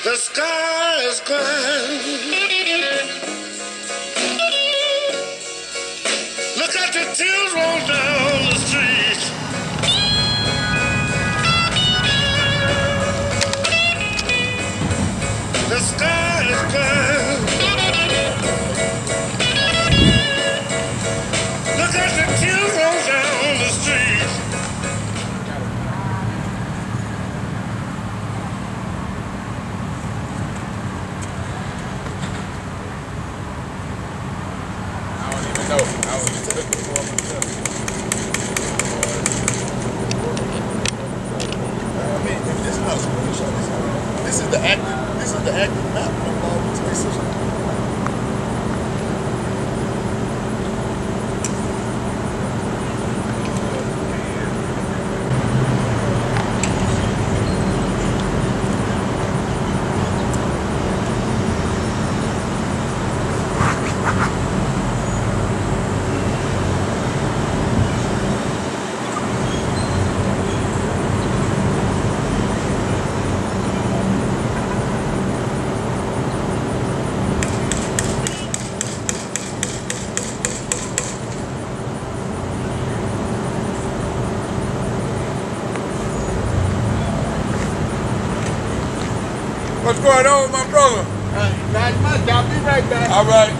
The sky is grand. Look at the tears roll down the street. The sky is grand. Look at the tears roll down the street. No, I was just looking for myself. I mean, this house, let me show this house. This is the active map from Space. What's going on with my brother? Not much. I'll be right back. All right.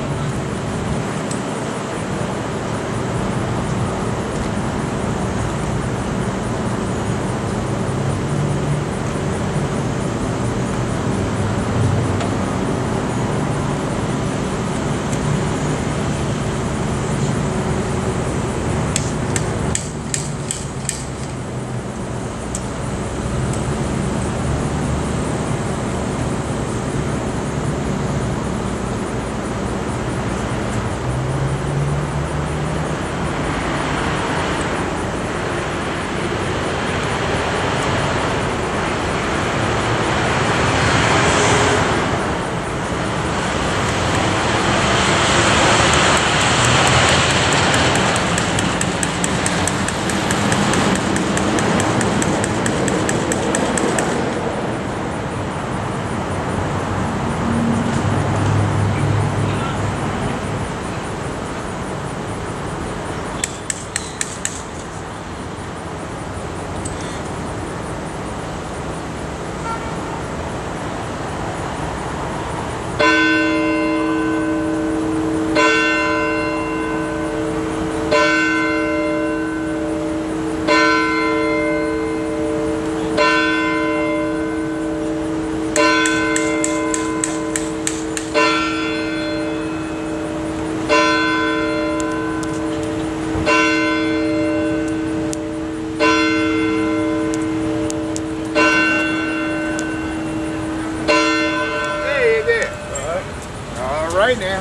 Right now.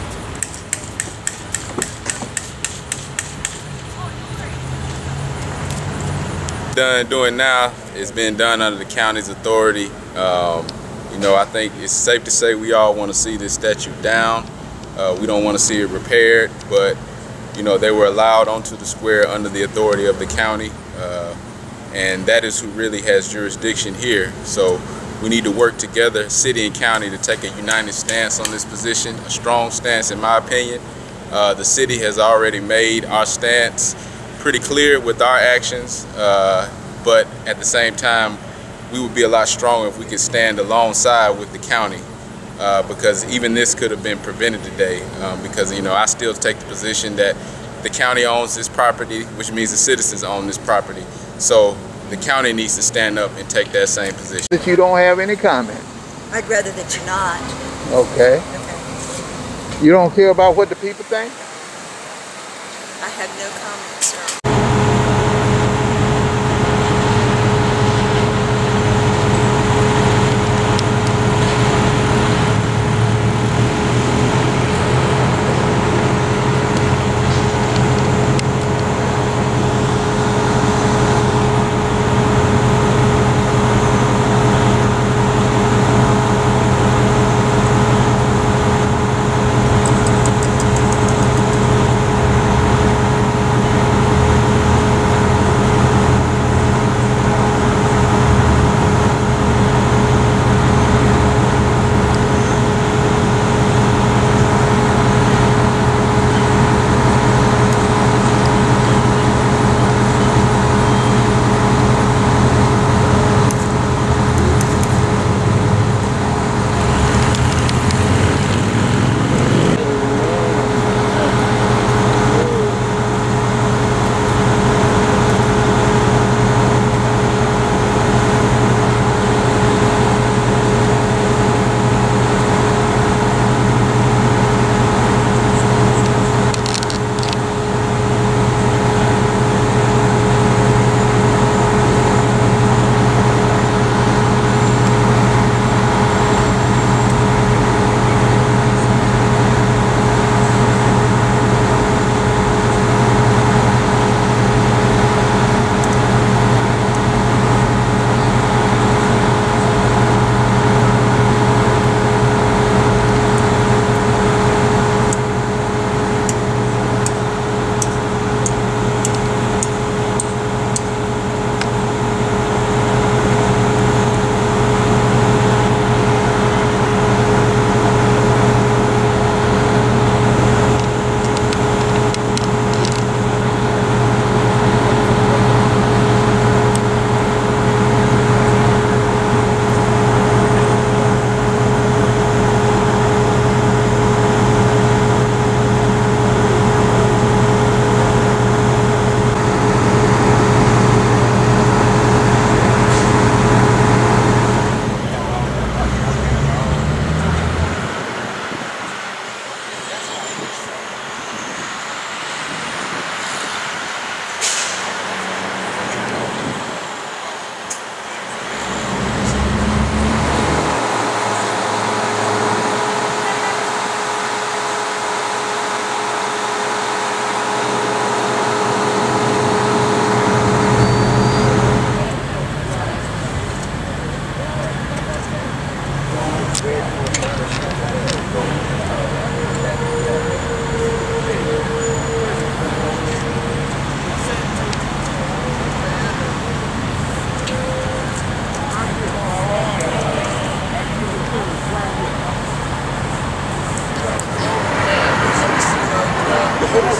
Doing now is being done under the county's authority. You know, I think it's safe to say we all want to see this statue down. We don't want to see it repaired, but you know, they were allowed onto the square under the authority of the county, and that is who really has jurisdiction here. So we need to work together, city and county, to take a united stance on this position, a strong stance in my opinion. The city has already made our stance pretty clear with our actions, but at the same time, we would be a lot stronger if we could stand alongside with the county, because even this could have been prevented today, because you know, I still take the position that the county owns this property, which means the citizens own this property. So the county needs to stand up and take that same position. That you don't have any comment? I'd rather that you not. Okay. Okay. You don't care about what the people think? I have no comment, sir.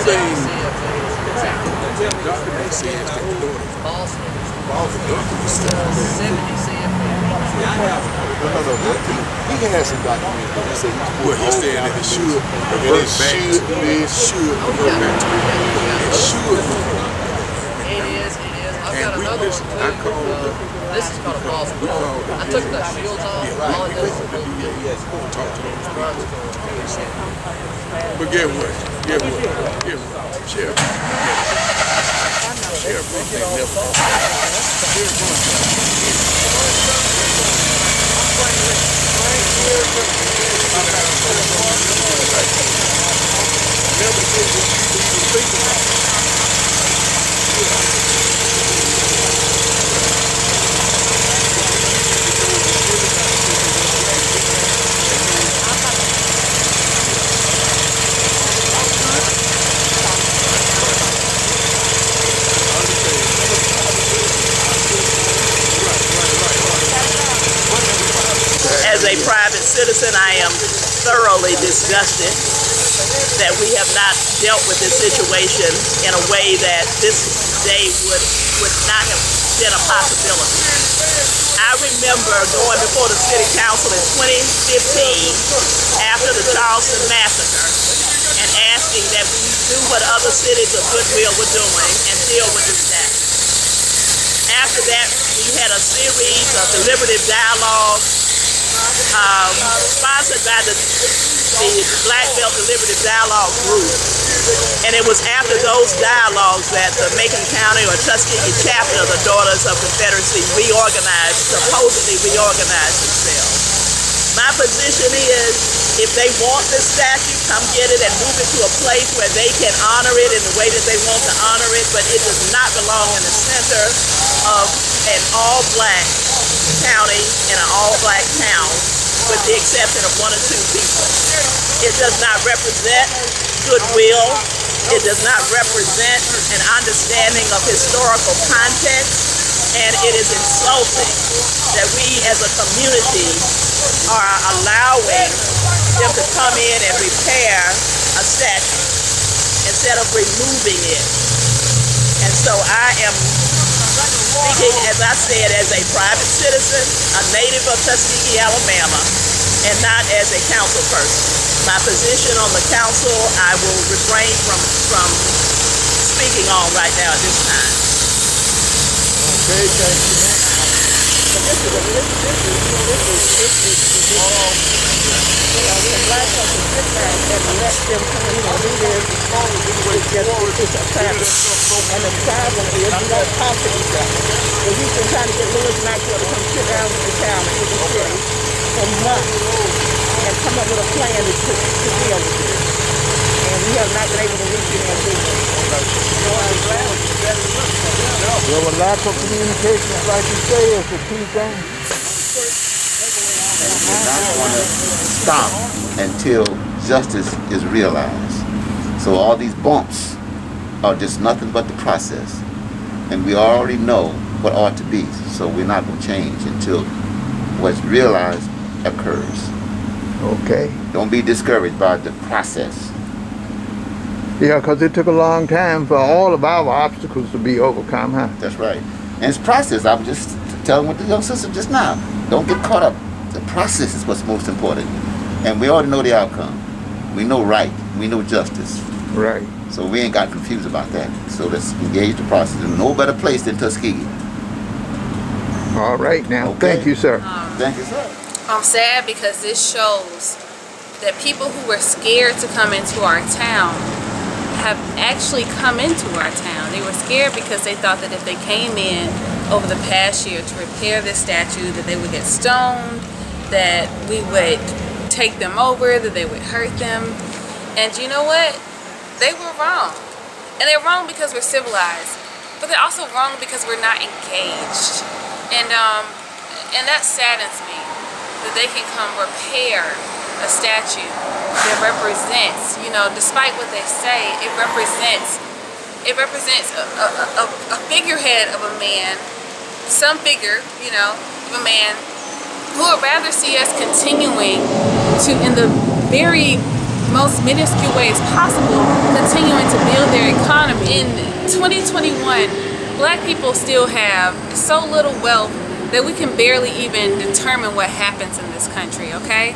saying document says that the daughter he has some documents, but he said well, he's saying that it should it should be. It should revert back to it. It should revert. It is. I've And got we another listen, one I too. called the, This is called a false we called the, I took the shields off. All it does is talk to those people. But get what? Sheriff. As a private citizen, I am thoroughly disgusted that we have not dealt with this situation in a way that this day would not have been a possibility. I remember going before the city council in 2015 after the Charleston massacre and asking that we do what other cities of goodwill were doing and deal with this statute. After that, we had a series of deliberative dialogues sponsored by the Black Belt Deliberative Dialogue Group. And it was after those dialogues that the Macon County or Tuskegee chapter of the Daughters of Confederacy supposedly reorganized themselves. My position is, if they want this statute, come get it and move it to a place where they can honor it in the way that they want to honor it, but it does not belong in the center of an all-black county in an all-black town, with the exception of one or two people. It does not represent goodwill. It does not represent an understanding of historical context, and it is insulting that we as a community are allowing them to come in and repair a statute instead of removing it. And so I am speaking, as I said, as a private citizen, a native of Tuskegee, Alabama, and not as a council person. My position on the council, I will refrain from speaking on right now at this time. Okay, thank you. This is all, when black people sit back and let them come in and do this, it's a fabric. And the problem is we don't talk to each other. So we've been trying to get Louis Maxwell to come sit down with the county, with the city, for months, and come up with a plan to deal with this. And we have not been able to reach any agreement. Well, a lack of communication, like you say, is the key thing. We're not going to stop until justice is realized. So all these bumps are just nothing but the process. And we already know what ought to be. So we're not going to change until what's realized occurs. Okay. Don't be discouraged by the process. Yeah, because it took a long time for all of our obstacles to be overcome, huh? That's right. And it's process. I was just telling with the young sister just now. Don't get caught up. The process is what's most important. And we already know the outcome. We know right. We know justice. Right. So we ain't got confused about that. So let's engage the process. There's no better place than Tuskegee. All right now. Okay. Thank you, sir. Thank you, sir. I'm sad because this shows that people who were scared to come into our town have actually come into our town. They were scared because they thought that if they came in over the past year to repair this statue, that they would get stoned, that we would take them over, that they would hurt them. And you know what? They were wrong. And they're wrong because we're civilized, but they're also wrong because we're not engaged. And that saddens me, that they can come repair a statue that represents, you know, despite what they say, it represents a figurehead of a man, some figure, you know, of a man who would rather see us continuing to, in the very most minuscule ways possible, continuing to build their economy. In 2021, Black people still have so little wealth that we can barely even determine what happens in this country, okay?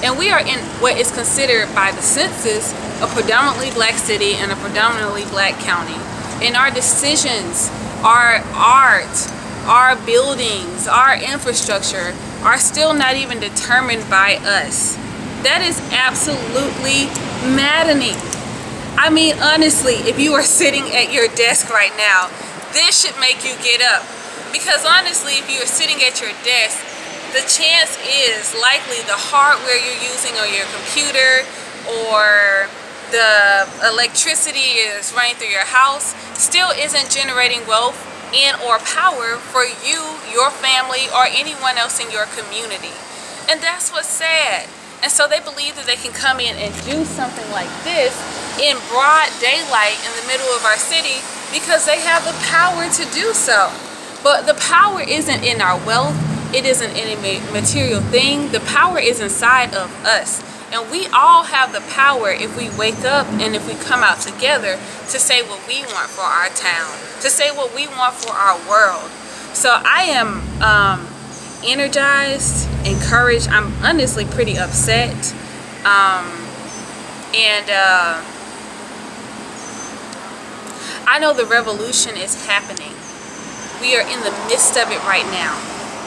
And we are in what is considered by the census a predominantly Black city and a predominantly Black county. And our decisions, our art, our buildings, our infrastructure are still not even determined by us. That is absolutely maddening. I mean, honestly, if you are sitting at your desk right now, this should make you get up. Because honestly, if you are sitting at your desk, the chance is likely the hardware you're using on your computer or the electricity is running through your house still isn't generating wealth and or power for you, your family, or anyone else in your community. And that's what's sad. And so they believe that they can come in and do something like this in broad daylight in the middle of our city because they have the power to do so. But the power isn't in our wealth. It isn't in a material thing. The power is inside of us. And we all have the power if we wake up and if we come out together to say what we want for our town, to say what we want for our world. So I am energized, encouraged. I'm honestly pretty upset. I know the revolution is happening. We are in the midst of it right now.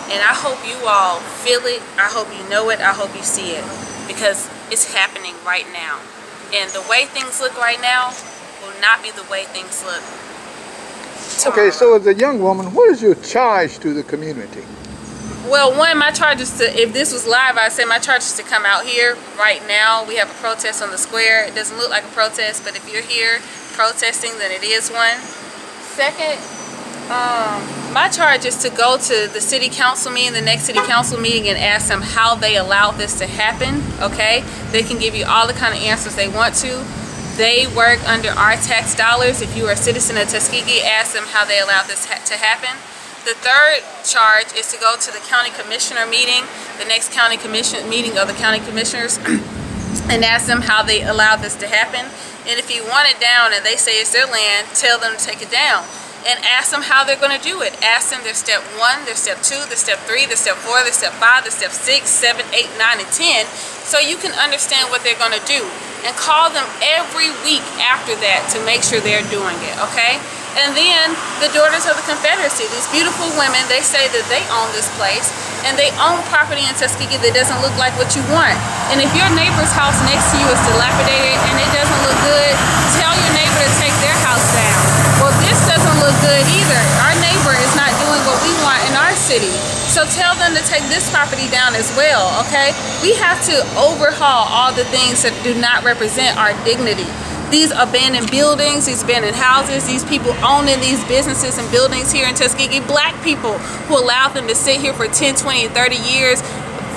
And I hope you all feel it. I hope you know it. I hope you see it. Because it's happening right now. And the way things look right now will not be the way things look tomorrow. Okay, so as a young woman, what is your charge to the community? Well, one, my charge is to, if this was live, I'd say my charge is to come out here right now. We have a protest on the square. It doesn't look like a protest, but if you're here protesting, then it is one. Second, my charge is to go to the city council meeting, the next city council meeting, and ask them how they allowed this to happen, okay? They can give you all the kind of answers they want to. They work under our tax dollars. If you are a citizen of Tuskegee, ask them how they allowed this to happen. The third charge is to go to the county commissioner meeting, the next county commission meeting of the county commissioners, and ask them how they allowed this to happen. And if you want it down and they say it's their land, tell them to take it down. And ask them how they're going to do it. Ask them their step 1, their step 2, their step 3, their step 4, their step 5, their step 6, 7, 8, 9, and 10, so you can understand what they're going to do. And call them every week after that to make sure they're doing it, okay? And then the Daughters of the Confederacy, these beautiful women, they say that they own this place and they own property in Tuskegee that doesn't look like what you want. And if your neighbor's house next to you is dilapidated and it doesn't look good, tell your neighbor to take their house down. Well, this doesn't look good either. Our neighbor is not doing what we want in our city. So tell them to take this property down as well, okay? We have to overhaul all the things that do not represent our dignity. These abandoned buildings, these abandoned houses, these people owning these businesses and buildings here in Tuskegee, Black people who allow them to sit here for 10, 20, and 30 years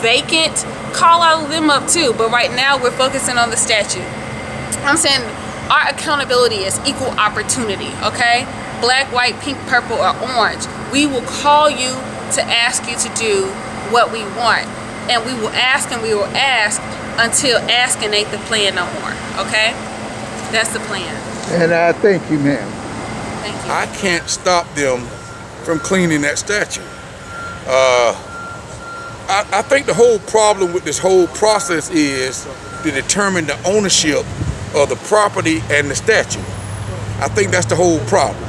vacant, call all of them up too. But right now we're focusing on the statute. I'm saying our accountability is equal opportunity, okay? Black, white, pink, purple, or orange. We will call you to ask you to do what we want. And we will ask and we will ask until asking ain't the plan no more, okay? That's the plan. And I thank you, ma'am. Thank you. I can't stop them from cleaning that statue. I think the whole problem with this whole process is to determine the ownership of the property and the statue. I think that's the whole problem.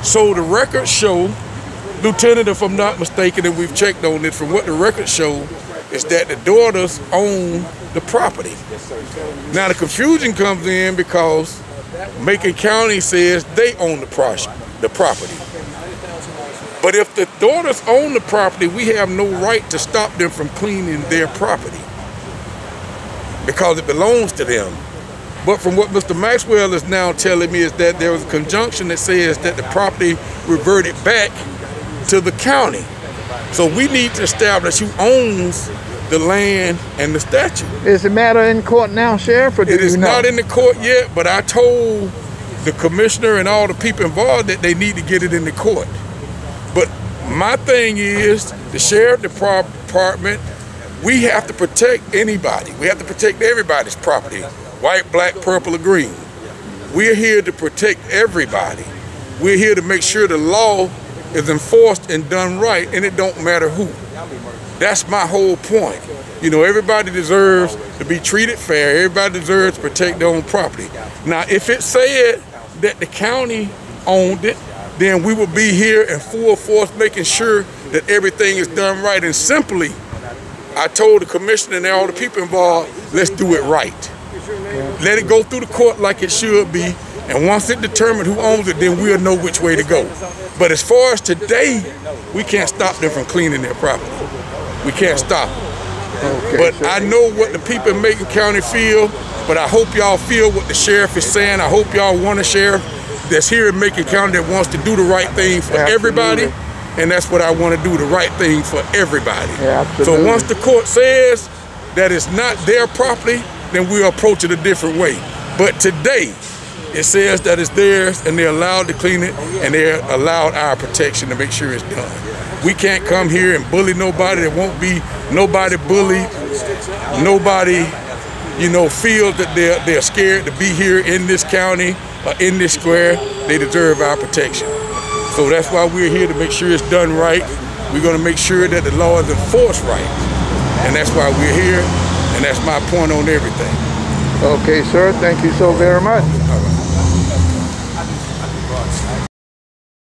So the records show, Lieutenant, if I'm not mistaken, and we've checked on it, from what the records show, is that the daughters own the property. Now the confusion comes in because Macon County says they own the property. But if the daughters own the property, we have no right to stop them from cleaning their property because it belongs to them. But from what Mr. Maxwell is now telling me is that there was a conjunction that says that the property reverted back to the county. So we need to establish who owns the land and the statue. Is the matter in court now, Sheriff, or do you know? It is not in the court yet, but I told the commissioner and all the people involved that they need to get it in the court. But my thing is, the sheriff department, we have to protect anybody. We have to protect everybody's property. white, black, purple, or green. We're here to protect everybody. We're here to make sure the law is enforced and done right, and it don't matter who. That's my whole point. You know, everybody deserves to be treated fair. Everybody deserves to protect their own property. Now, if it said that the county owned it, then we would be here in full force making sure that everything is done right. And simply, I told the commissioner and all the people involved, let's do it right. Let it go through the court like it should be. And once it determines who owns it, then we'll know which way to go. But as far as today, we can't stop them from cleaning their property. We can't stop them. Okay, but I know what the people in Macon County feel, but I hope y'all feel what the sheriff is saying. I hope y'all want a sheriff that's here in Macon County that wants to do the right thing for everybody. And that's what I want to do, the right thing for everybody. So once the court says that it's not their property, then we'll approach it a different way. But today, it says that it's theirs and they're allowed to clean it and they're allowed our protection to make sure it's done. We can't come here and bully nobody. There won't be nobody bullied. Nobody, you know, feels that they're scared to be here in this county or in this square. They deserve our protection. So that's why we're here, to make sure it's done right. We're going to make sure that the law is enforced right. And that's why we're here, and that's my point on everything. Okay, sir. Thank you so very much.